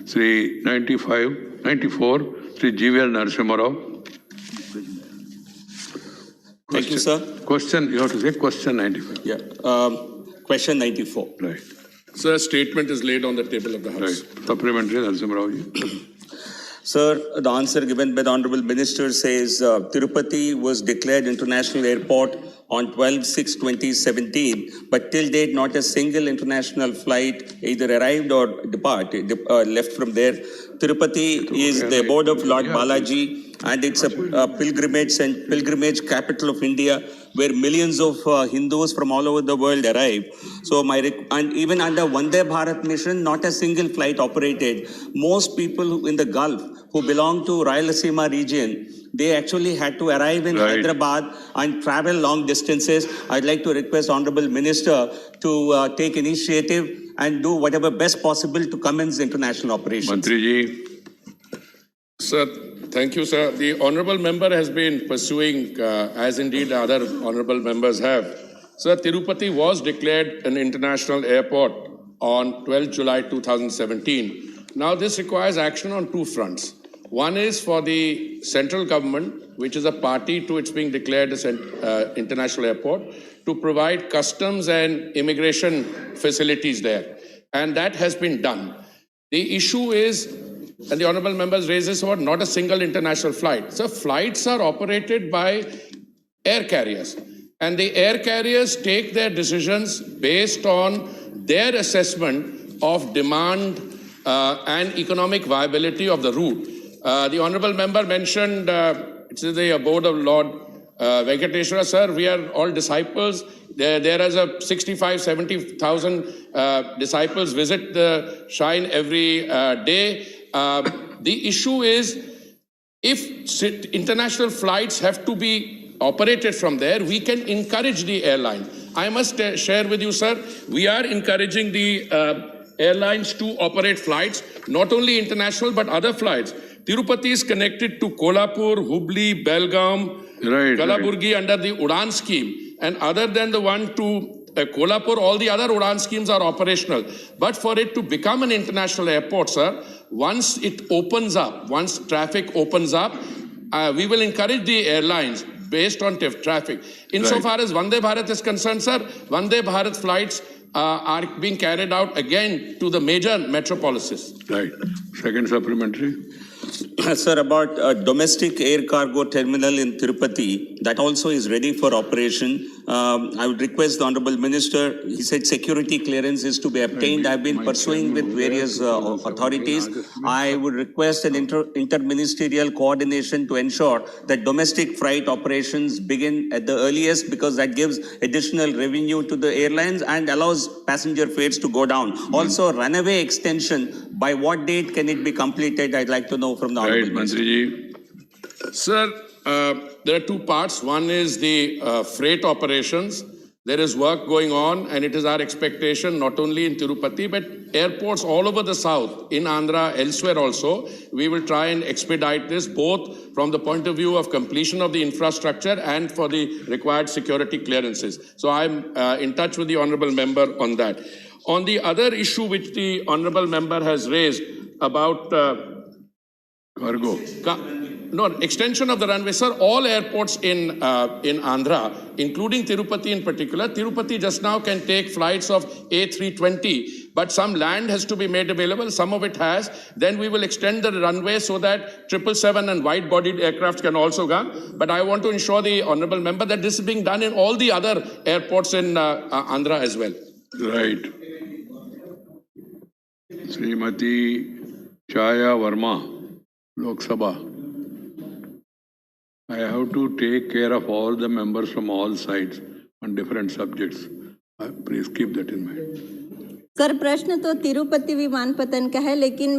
Sri 94, Sri GVL Narasimha Rao. Thank you, sir. Question, you have to say question 95. Yeah. Question 94. Right. Sir, statement is laid on the table of the House. Right. Supplementary, Narasimha Rao ji. Sir, the answer given by the Honorable Minister says Tirupati was declared international airport on 12/6/2017, but till date not a single international flight either arrived or left from there. Tirupati is the abode of Lord Balaji, and it's a pilgrimage capital of India, where millions of Hindus from all over the world arrive. So and even under Vande Bharat mission, not a single flight operated. Most people in the Gulf who belong to Rayalaseema region, they actually had to arrive in Hyderabad and travel long distances. I'd like to request Honorable Minister to take initiative and do whatever best possible to commence international operations. Mantri ji. Sir, thank you, sir. The honourable member has been pursuing, as indeed other honourable members have. Sir, Tirupati was declared an international airport on 12 July 2017. Now, this requires action on two fronts. One is for the central government, which is a party to its being declared as an international airport, to provide customs and immigration facilities there. And that has been done. The issue is, and the honourable members raised this about not a single international flight. So flights are operated by air carriers. And the air carriers take their decisions based on their assessment of demand and economic viability of the route. The honourable member mentioned it's the abode of Lord Venkateshwara. Sir, we are all disciples. There is a 65,000-70,000 disciples visit the shrine every day. The issue is, if international flights have to be operated from there, we can encourage the airline. I must share with you, sir, we are encouraging the airlines to operate flights, not only international but other flights. Tirupati is connected to Kolhapur, Hubli, Belgaum, Kalaburgi under the Udan scheme. And other than the one to Kolhapur, all the other Udan schemes are operational. But for it to become an international airport, sir, once it opens up, once traffic opens up, we will encourage the airlines based on traffic. Insofar as Vande Bharat is concerned, sir, Vande Bharat flights are being carried out again to the major metropolises. Right. Second supplementary. Sir, about domestic air cargo terminal in Tirupati, that also is ready for operation. I would request the Honourable Minister, he said security clearance is to be obtained. I've been pursuing with various authorities. I would request an interministerial coordination to ensure that domestic freight operations begin at the earliest, because that gives additional revenue to the airlines and allows passenger fares to go down. Also, runway extension, by what date can it be completed? I'd like to know from the Honourable Minister. Mantri ji. Sir, there are two parts. One is the freight operations. There is work going on, and it is our expectation, not only in Tirupati, but airports all over the south, in Andhra, elsewhere also, we will try and expedite this, both from the point of view of completion of the infrastructure and for the required security clearances. So I'm in touch with the honourable member on that. On the other issue which the honourable member has raised about Cargo. Extension of the runway, sir. All airports in Andhra, including Tirupati in particular, Tirupati just now can take flights of A320, but some land has to be made available. Some of it has. Then we will extend the runway so that 777 and wide-bodied aircraft can also come. But I want to ensure the honourable member that this is being done in all the other airports in Andhra as well. Right. Srimati Chaya Verma, Lok Sabha. I have to take care of all the members from all sides on different subjects. Please keep that in mind. Sir, प्रश्न तो तिरुपति विमानपत्तन का है, लेकिन मैं